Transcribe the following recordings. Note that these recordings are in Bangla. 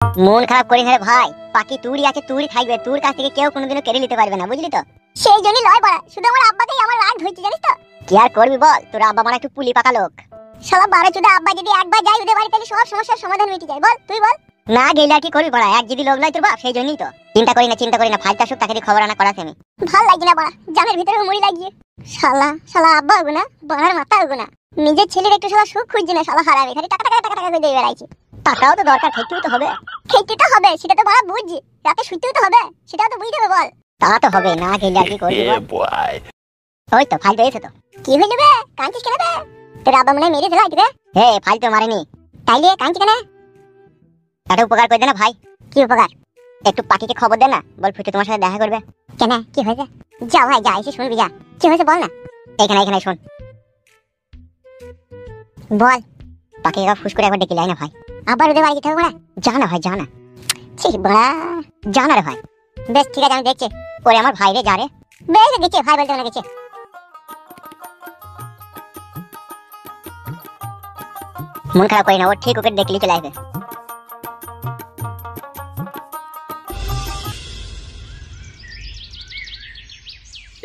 মন খারাপ করিস না রে ভাই, পাখি তুরই আছে, তুরই থাকবে, তোর কাছ থেকে কেউ কোনোদিনও কেড়ে নিতে পারবে না, বুঝলি তো? সেই জন্যই লয় বড়া, শুধু আমার আব্বাকেই আমার রাগ ধরছে, জানিস তো? কি আর করবি বল, তোর আব্বা মানে একটু পুলি পাকা লোক। শালা বারে চুদা আব্বা যদি একবার যায় ওদের বাড়ি, তাহলে সব সমস্যার সমাধান মিটে যায়। বল তুই বল। না গেলে আর কি করবি বড়া, এক যদি লোক নয় তোর বাপ, সেই জন্যই তো। চিন্তা করি না, ফালতু আসুক, তাকে দিয়ে খবর আনা করাছি আমি। ভাল লাগছে না বড়া, জামের ভিতরে মুড়ি লাগিয়ে। শালা আব্বা হবো না, বড়ার মাথা হবো না। নিজের ছেলের একটু শালা সুখ খুঁজছে না, শালা হারাবে, খালি টাকা টাকা টাকা টাকা করে দিয়ে বেড়াইছে। টাকাও তো দরকার, খেতেও তো হবে। খেতে তো হবে, সেটা তো বড়া বুঝছি। রাতে শুতেও তো হবে, সেটাও তো বুঝতে হবে। বল। তা তো হবে, না গেলে আর কি করবি বল। ওই তো ফালতু এসে তো। কি হইল বে, কাঁদছিস কেন বে? তোর আব্বা মনে মেরে দিল আজকে। হে ফালতু মারেনি, তাইলে কাঁদছিস কেন? একটা উপকার করে দে না ভাই। কি উপকার? একটু পাখিকে খবর দে না, বল ফুটে তোমার সাথে দেখা করবে। কেন, কি হয়েছে? যা ভাই যা, এসে শুনবি, যা। কি হয়েছে বল না। এখানে শোন। বল। পাখিকে ফুস করে একবার ডেকে লাই না ভাই। আবার ওদের বাড়ি যেতে হবে বড়া? যা না ভাই, যা না। ঠিক বড়া, যা না রে ভাই। বেশ ঠিক আছে, আমি দেখছি। ওরে আমার ভাই রে, যা রে। বেশ গেছে, ভাই বলতে না গেছে। মন খারাপ করি না, ও ঠিক ওকে দেখলি চলে আসবে।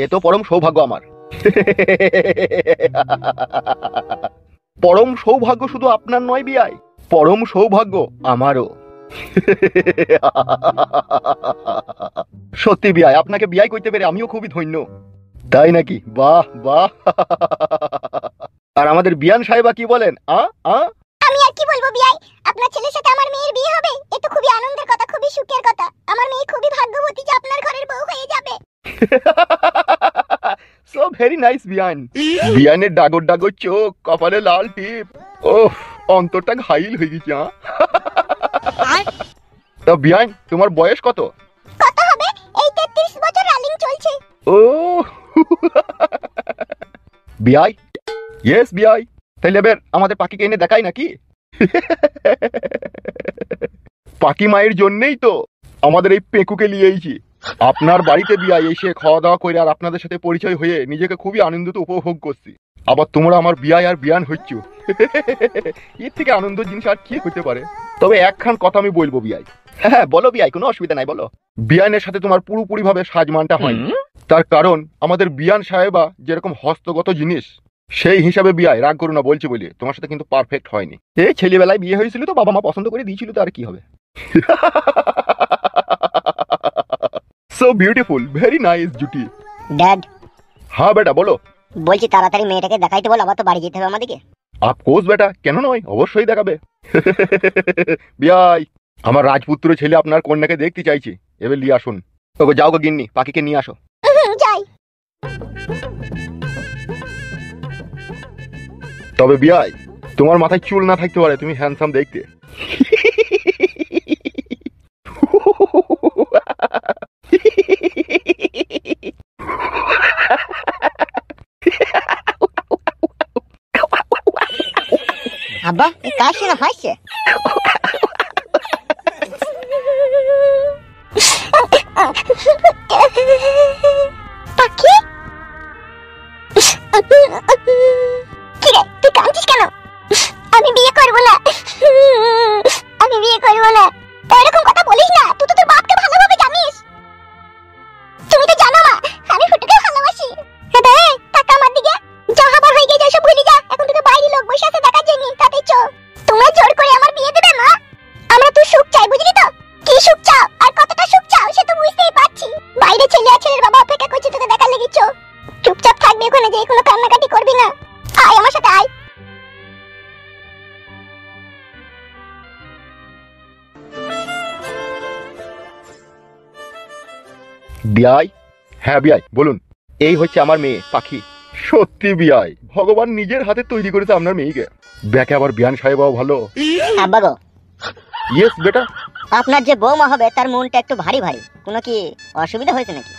এ তো পরম সৌভাগ্য আমার। পরম সৌভাগ্য শুধু আপনার নয় বিয়াই, পরম সৌভাগ্য আমারও। সত্যি বিয়াই, আপনাকে বিয়াই করতে পেরে আমিও খুবই ধন্য। তাই নাকি? বাহ বাহ। আর আমাদের বিয়ান সাহেবা কি বলেন? আমি আর কি বলবো বিয়াই, আপনার ছেলের সাথে আমার মেয়ের বিয়ে হবে, এ তো খুবই আনন্দের কথা, খুবই সুখের কথা। আমার মেয়ে খুবই ভাগ্যবতী যে আপনার ঘরের বউ হয়ে যাবে। সো ভেরি নাইস বিয়ান। বিয়ানের ডাগর ডাগর চোখ, কপালে লাল টিপ, ওহ অন্তরটা ঘাইল হয়ে গেছে। তা বিয়ান, তোমার বয়স কত? কত হবে? এই 33 বছর রানিং চলছে। ও বিয়াই, ইয়েস বিয়াই। তাহলে এবার আমাদের পাখিকে এনে দেখাই নাকি? পাখি মায়ের জন্যই তো আমাদের এই পেকুকে নিয়ে এসেছি আপনার বাড়িতে বিয়াই, এসে খাওয়া দাওয়া করে আর আপনাদের সাথে পরিচয় হয়ে নিজেকে খুবই আনন্দিত উপভোগ করছি। আবার তোমরা আমার বিয়াই আর বিয়ান হচ্ছ, এর থেকে আনন্দ জিনিস আর কি হতে পারে? তবে একখান কথা আমি বলবো বিয়াই। হ্যাঁ বলো বিয়াই, কোনো অসুবিধা নাই, বলো। বিয়ানের সাথে তোমার পুরোপুরি ভাবে সাজমানটা হয়, তার কারণ আমাদের বিয়ান সাহেবা যেরকম হস্তগত জিনিস, সেই হিসাবে বিয়াই, রাগ করো না বলছি বলে, তোমার সাথে কিন্তু পারফেক্ট হয়নি। এই ছেলেবেলায় বিয়ে হয়েছিল তো বাবা মা পছন্দ করে দিয়েছিল, তো আর কি হবে। সো বিউটিফুল, ভেরি নাইস জুটি। ড্যাড। হ্যাঁ বেটা বলো। বলছি তাড়াতাড়ি মেয়েটাকে দেখাইতে বল, আবার তো বাড়ি যেতে হবে আমাদেরকে। অফকোর্স বেটা, কেন নয়, অবশ্যই দেখাবে। বিয়াই, আমার রাজপুত্র ছেলে আপনার কন্যাকে দেখতে চাইছি, এবার নিয়ে আসুন। ওকে যাও গো গিন্নি, পাখিকে নিয়ে আসো। যাই। তবে বিয়াই, তোমার মাথায় চুল না থাকতে পারে, তুমি হ্যান্ডসাম দেখতে। আব্বা এই কাশি না হাসছে। পাখি, কি রে তুই কাঁদছিস কেন? আমি বিয়ে করবো না, আমি বিয়ে করবো না। এরকম কথা বলিস না, তুই তো তোর বাপকে ভালোভাবে জানিস। তুমি তো জানো মা, আমি ফুটুকে ভালোবাসি। হ্যাঁ টাকা আমার দিকে যা হবার হয়ে গেছে, সব ভুলে যা। এখন থেকে বাইরে লোক বসে আছে দেখার জন্য, তাতেই চো। তোমরা জোর করে আমার বিয়ে দেবে মা? আমরা তো সুখ চাই, বুঝলি তো? কি সুখ চাও আর কতটা সুখ চাও সে তো বুঝতেই পারছি। বাইরে ছেলে আর ছেলের বাবা অপেক্ষা করছে তোকে দেখার লেগে। চো, চুপচাপ থাকবি ওখানে, যে কোনো কান্নাকাটি করবি না। আয় আমার সাথে আয়। বিয়াই, হ্যাঁ বিয়াই বলুন। এই হচ্ছে আমার মেয়ে পাখি। সত্যি বিয়াই, ভগবান নিজের হাতে তৈরি করেছে আপনার মেয়েকে। ব্যাকে আবার বিয়ান সাহেবাও ভালো। আব্বা গো। ইয়েস বেটা। আপনার যে বৌমা হবে তার মনটা একটু ভারী ভারী, কোনো কি অসুবিধা হয়েছে নাকি?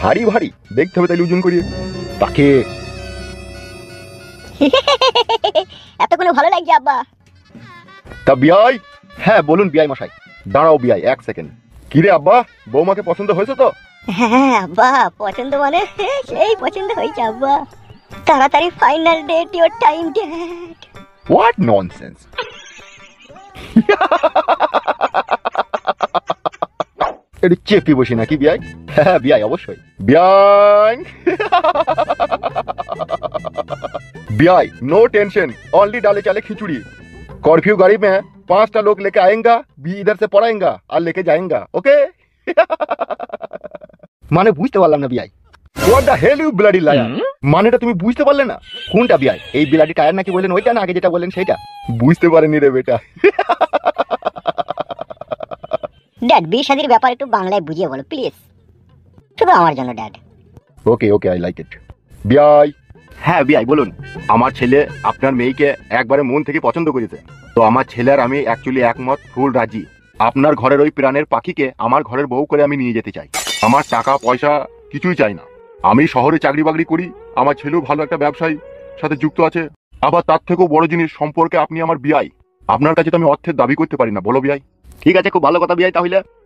ভারী ভারী দেখতে হবে, তাইলে ওজন করিয়ে তাকে। এত কোনো ভালো লাগছে আব্বা। তা বিয়াই, হ্যাঁ বলুন বিয়াই মশাই। দাঁড়াও বিয়াই, এক সেকেন্ড। কিরে আব্বা, বৌমাকে পছন্দ হয়েছে তো? হ্যাঁ আব্বা, পছন্দ মানে সেই পছন্দ হয়েছে আব্বা। তাড়াতাড়ি final date, your time date. What nonsense. একটু চেপি বসি নাকি বিয়াই? হ্যাঁ বিয়াই, অবশ্যই বিয়াই। बियाई नो टेंशन, ओनली डाले चाले खिचड़ी। कर्फ्यू गाड़ी में 5टा लोग लेके आएगा, भी इधर से पढ़ाएगा और लेके जाएगा, ओके? মানে বুঝতে পারলাম না বিয়াই। What the hell you bloody liar? মানেটা তুমি বুঝতে পারলে না? কোনটা বিয়াই? এই বিলাটি টায়ার নাকি বলেন ওইটা, না আগে যেটা বলেন সেটা? বুঝতে পারেনি রে বেটা। ড্যাড, বিয়ে শাদির ব্যাপার একটু বাংলায় বুঝিয়ে বলো প্লিজ, শুধু আমার জন্য dad. Okay okay, I like it. বিয়াই। হ্যাঁ বিয়াই বলুন। আমার ছেলে আপনার মেয়েকে একবারে মন থেকে পছন্দ করেছে, তো আমার ছেলে আর আমি অ্যাকচুয়ালি একমত, ফুল রাজি। আপনার ঘরের ওই প্রাণের পাখিকে আমার ঘরের বউ করে আমি নিয়ে যেতে চাই। আমার টাকা পয়সা কিছুই চাই না। আমি শহরে চাকরি বাকরি করি, আমার ছেলেও ভালো একটা ব্যবসায়ী সাথে যুক্ত আছে। আবার তার থেকেও বড় জিনিস সম্পর্কে আপনি আমার বিয়াই। আপনার কাছে তো আমি অর্থের দাবি করতে পারি না, বলো বিয়াই? ঠিক আছে, খুব ভালো কথা বিয়াই।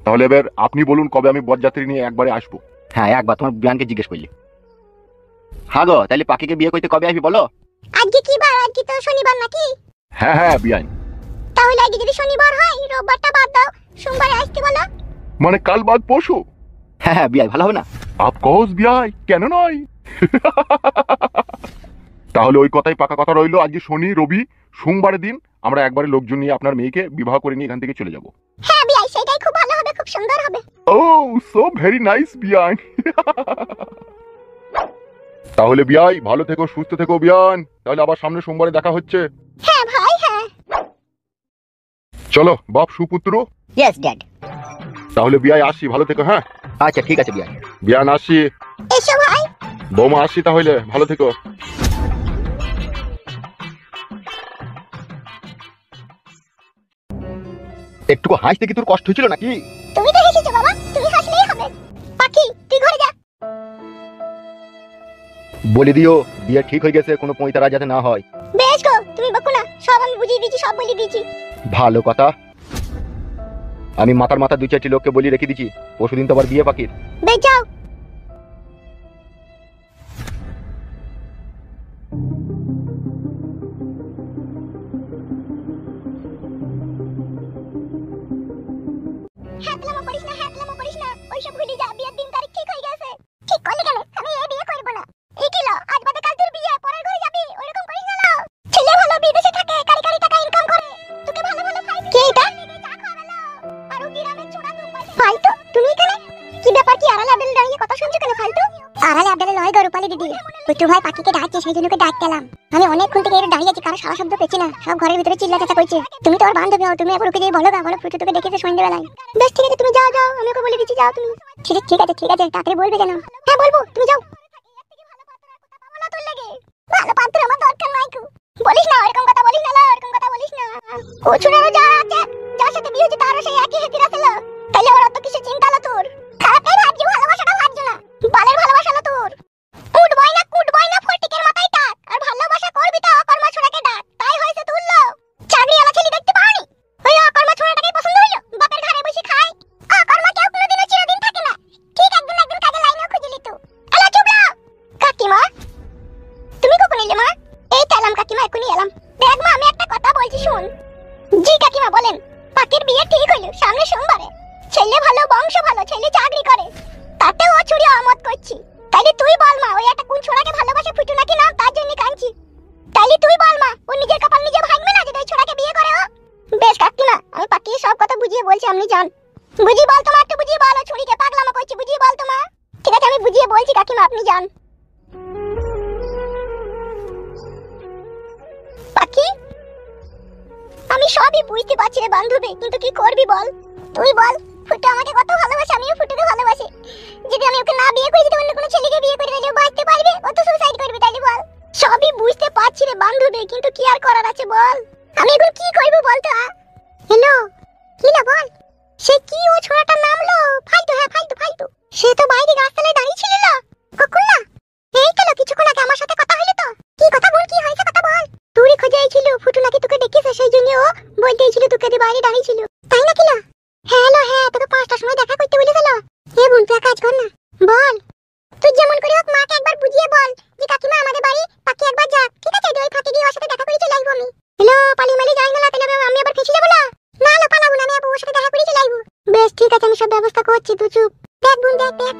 তাহলে এবার আপনি বলুন কবে আমি বরযাত্রী নিয়ে একবারে আসবো? হ্যাঁ, একবার তোমার বিয়ানকে জিজ্ঞেস করলি। হ্যাঁ গো, তাহলে পাখিকে বিয়ে করতে কবে আসবি বলো? আজকে কি বার? আজকে তো শনিবার নাকি? হ্যাঁ হ্যাঁ বিয়াই। তাহলে আজকে যদি শনিবার হয়, রোববারটা বাদ দাও, সোমবারে আসতে বলো। মানে কাল বাদ পরশু? হ্যাঁ হ্যাঁ বিয়াই, ভালো হবে না? অফকোর্স বিয়াই, কেন নয়? তাহলে ওই কথাই পাকা কথা রইলো, আজকে শনি রবি সোমবারের দিন আমরা একবারে লোকজন নিয়ে আপনার মেয়েকে বিবাহ করে নিয়ে এখান থেকে চলে যাব। হ্যাঁ বিয়াই, সেটাই খুব ভালো হবে, খুব সুন্দর হবে। ও সো ভেরি নাইস বিয়াই। তাহলে বিয়াই ভালো থেকো, সুস্থ থেকো বিয়ান। তাহলে আবার সামনে সোমবারে দেখা হচ্ছে। হ্যাঁ ভাই, হ্যাঁ। চলো বাপ সুপুত্র। Yes dad. তাহলে বিয়াই আসি, ভালো থেকো। হ্যাঁ আচ্ছা ঠিক আছে বিয়াই। বিয়ান আসি। এসো ভাই। বৌমা আসি, তাহলে ভালো থেকো। একটু হাসতে কি তোর কষ্ট হয়েছিল নাকি? তুমি তো হেসেছো বাবা, তুমি হাসলেই হবে। পাখি, তুই ঘরে যা। বলে দিও বিয়ে ঠিক হয়ে গেছে, কোনো পঁয়তারা যাতে না হয়। বেশ গো, তুমি বকো না, সব আমি বুঝিয়ে দিয়েছি, সব বলে দিয়েছি। ভালো কথা। আমি মাথার মাথা 2-4টি লোককে বলি রেখে দিচ্ছি, পরশুদিন তো আবার বিয়ে পাখির। বেশ যাও। হ্যাপলামো করিস না, হ্যাপলামো করিস না, ওইসব ভুলে যা। বিয়ের দিন তারিখ ঠিক হয়ে গেছে। ঠিক করলি কেন? আমি এই বিয়ে করব না। এই কি লো, আজ বাদে কাল তোর বিয়ে, পরের ঘরে যাবি, ওইরকম করিস না লো। ছেলে ভালো বিদেশে থাকে, কারি কারি টাকা ইনকাম করে, তোকে ভালো ভালো খাইবে। কে এটা? আর ও গ্রামের ছোড়া দুম্বাই। ফালতু, তুমি এখানে কি ব্যাপার? কি আড়ালে আবদালে দাঁড়িয়ে কথা শুনছো কেন ফালতু? আড়ালে আবদালে লয় গো রূপালী দিদি, পুটু ভাই পাখিকে ডাকছে, সেই জন্য ওকে ডাকলাম। আমি অনেকক্ষণ থেকে এর দাঁড়িয়ে আছি, কারো সারা শব্দ পেছি না, সব ঘরের ভিতরে চিল্লা চাচা করছে। তুমি তো ওর বান্ধবী হও, তুমি একবার ওকে দিয়ে বলো গা, বলো ফুটু তোকে ডেকেছে সন্ধ্যাবেলায়। বেশ ঠিক আছে, তুমি যাও যাও, আমি ওকে বলে দিচ্ছি, যাও তুমি। ঠিক আছে ঠিক আছে, তাড়াতাড়ি বলবে কেন? হ্যাঁ বলবো, তুমি যাও। ভালো পাত্র আমার দরকার নাই কু। বলিস না এরকম কথা, বলিস না লো, এরকম কথা বলিস না। ও ছুড়ারও যা আছে, যার সাথে বিয়ে হচ্ছে তারও সেই একই হেতির আছে লো। তাইলে আবার অত কিছু চিন্তা লো তোর? খারাপটাই ভাবছি, ভালোবাসাটা ভাবছো না। বালের ভালোবাসা লো তোর। কুটবই না ফটিকের মাথায় টাক, আর ভালোবাসা করবি তো অকর্মা ছোড়াকে ডাক, তাই হয়েছে তোর লো। চাকরিওয়ালা ছেলে দেখতে পাওনি? ওই অকর্মা ছোড়াটাকেই পছন্দ হইলো, বাপের ঘরে বসে খায়। অকর্মা কেউ কোনোদিনও চিরদিন থাকে না, ঠিক একদিন একদিন কাজে লাইনেও খুঁজে লিত। এলা চুপ লো। কাকিমা, তুমি কখন এলে মা? এই তো এলাম কাকিমা, এখনই এলাম। দেখ মা, আমি একটা কথা বলছি শোন। জি কাকিমা বলেন। পাখির বিয়ে ঠিক হইলো সামনে সোমবারে। ছেলে ভালো, বংশ ভালো, ছেলে চাকরি করে, তাতে ও ছুরি আমত করছি। তাইলে তুই বল মা, ওই একটা কোন ছোড়াকে ভালোবাসে ফুটু নাকি নাম, তার জন্য কাঁদছি। তাইলে তুই বল মা, ও নিজের কপাল নিজে ভাঙবে না যদি ওই ছোড়াকে বিয়ে করে ও? বেশ কাকিমা, আমি পাখির সব কথা বুঝিয়ে বলছি, আপনি যান। বুঝিয়ে বল তোমা, একটু বুঝিয়ে বল, ও ছুরিকে পাগলামো করছি, বুঝিয়ে বল তোমা। ঠিক আছে, আমি বুঝিয়ে বলছি কাকিমা, আপনি যান। পাখি, আমি সবই বুঝতে পারছি রে বান্ধবী, কিন্তু কি করবি বল? তুই বল, ফুটু আমাকে কত ভালোবাসে, আমিও ফুটুকে ভালোবাসি। যদি আমি ওকে না বিয়ে করি, যদি অন্য কোনো ছেলেকে বিয়ে করে, তাহলে ও বাঁচতে পারবে? ও তো সুসাইড করবে, তাইলে বল। সবই বুঝতে পারছি রে বান্ধবী, কিন্তু কি আর করার আছে বল? আমি এখন কি করব বল তো? হ্যালো, কি না বল? সে কি ও ছোড়াটার নাম লো ফালতু? হ্যাঁ ফালতু ফালতু। সে তো বাইরে রাস্তায় দাঁড়িয়ে ছিল লো, কখন না? এই তো লো, কিছুক্ষণ আগে আমার সাথে কথা হলো তো। কি কথা বল, কি হয়েছে কথা বল। তুই খোঁজে ছিল, ফুটু নাকি তোকে ডেকেছে, সেই জন্য ও বলতে ছিল তোকে দিয়ে বাইরে দাঁড়িয়ে ছিল, তাই নাকি না? হ্যাঁ লো, হ্যাঁ, তোকে 5টার সময় দেখা করতে বলেছিল। এ বোন, তুই কাজ কর না, বল। তুই যেমন করে হোক মাকে একবার বুঝিয়ে বল যে কাকিমা আমাদের বাড়ি পাখি একবার যাক, ঠিক আছে? ওই ফাঁকে গিয়ে ওর সাথে দেখা করে চলে আসবো আমি। হ্যালো, পালিয়ে মালিয়ে যাই না, তাহলে আমি আবার ফেঁসে যাবো না। বেশ ঠিক আছে, আমি সব ব্যবস্থা করছি, তুই চুপ। দেখ বোন, দেখ দেখ।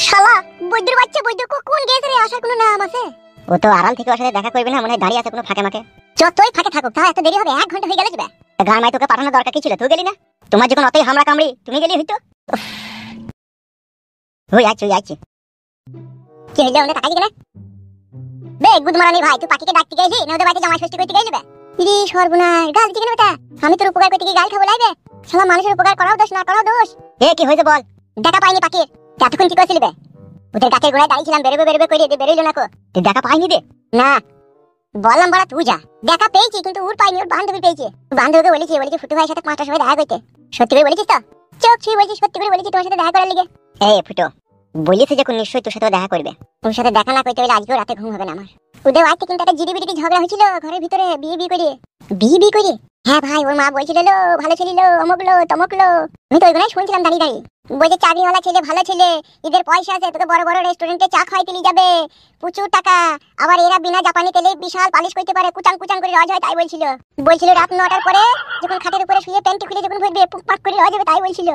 শালা বৈদ্যর বাচ্চা, বৈদ্য কোন গেছে রে? আসার কোনো নাম আছে? ও তো আড়াল থেকে ওর সাথে দেখা করবে না, মনে হয় দাঁড়িয়ে আছে কোনো ফাঁকে মাকে। যতই ফাঁকে থাকুক, তাও এত দেরি হবে? 1 ঘন্টা হয়ে গেল যাবে। গান মাই তোকে পাঠানোর দরকার কি ছিল? তুই গেলি না? তোমার যখন অতই হামলা কামড়ি, তুমি গেলি হইতো। ওই আচ্ছা ওই আচ্ছা। কি হইলো? ওনে টাকা দিকে না বে গুদমারানি ভাই, তুই পাখিকে ডাকতে গেলি না ওদের বাড়িতে জামাই ষষ্ঠী করতে গেলি? বে ইরে সর্বনাশ, গাল দিকে না বেটা। আমি তোর উপকার করতে গিয়ে গাল খাবো লাইবে? শালা মানুষের উপকার করাও দোষ, না করাও দোষ। এ কি হয়েছে বল? দেখা পাইনি পাখির। এতক্ষণ কি করছিলি বে? ওদের গাছের গোড়ায় দাঁড়িয়েছিলাম, বেরোবে করে বেরোইলো না কো। তুই দেখা পাইনি দে? না বললাম বড়া, তুই যা। দেখা পেয়েছি কিন্তু ওর পাইনি, ওর বান্ধবী পেয়েছে। বান্ধবীকে বলেছি ফুটু ভাইয়ের সাথে 5টার সময় দেখা করতে। সত্যি করে বলেছিস তো? চোখ ছুঁয়ে বলছিস, সত্যি করে বলেছি তোমার সাথে দেখা করার লিগে। এই ফুটো, বলিয়েছে যখন নিশ্চয়ই তোর সাথে দেখা করবে। ওর সাথে দেখা না করতে হলে আজকেও রাতে ঘুম হবে না আমার। ওদের বাড়িতে কিন্তু একটা জিডিবিডি ঝগড়া হয়েছিল ঘরের ভিতরে, বিয়ে করে। হ্যাঁ ভাই, ওর মা বলছিল লো ভালো ছেলে, অমুকলো তমকলো। আমি তো ওইগুলোই শুনছিলাম দাঁড়িয়ে দাঁড়িয়ে। বলছে চাকরিওয়ালা ছেলে, ভালো ছেলে, এদের পয়সা আছে, তোকে বড় বড় রেস্টুরেন্টে চা খাওয়াইতে নিয়ে যাবে, প্রচুর টাকা। আবার এরা বিনা জাপানি তেলে বিশাল পালিশ করতে পারে, কুচাং করে রজ হয়, তাই বলছিল রাত 9টার পরে যখন খাটের উপরে শুয়ে প্যান্টি খুলে যখন ভরবে, পুকপাক করে রজ হবে, তাই বলছিল।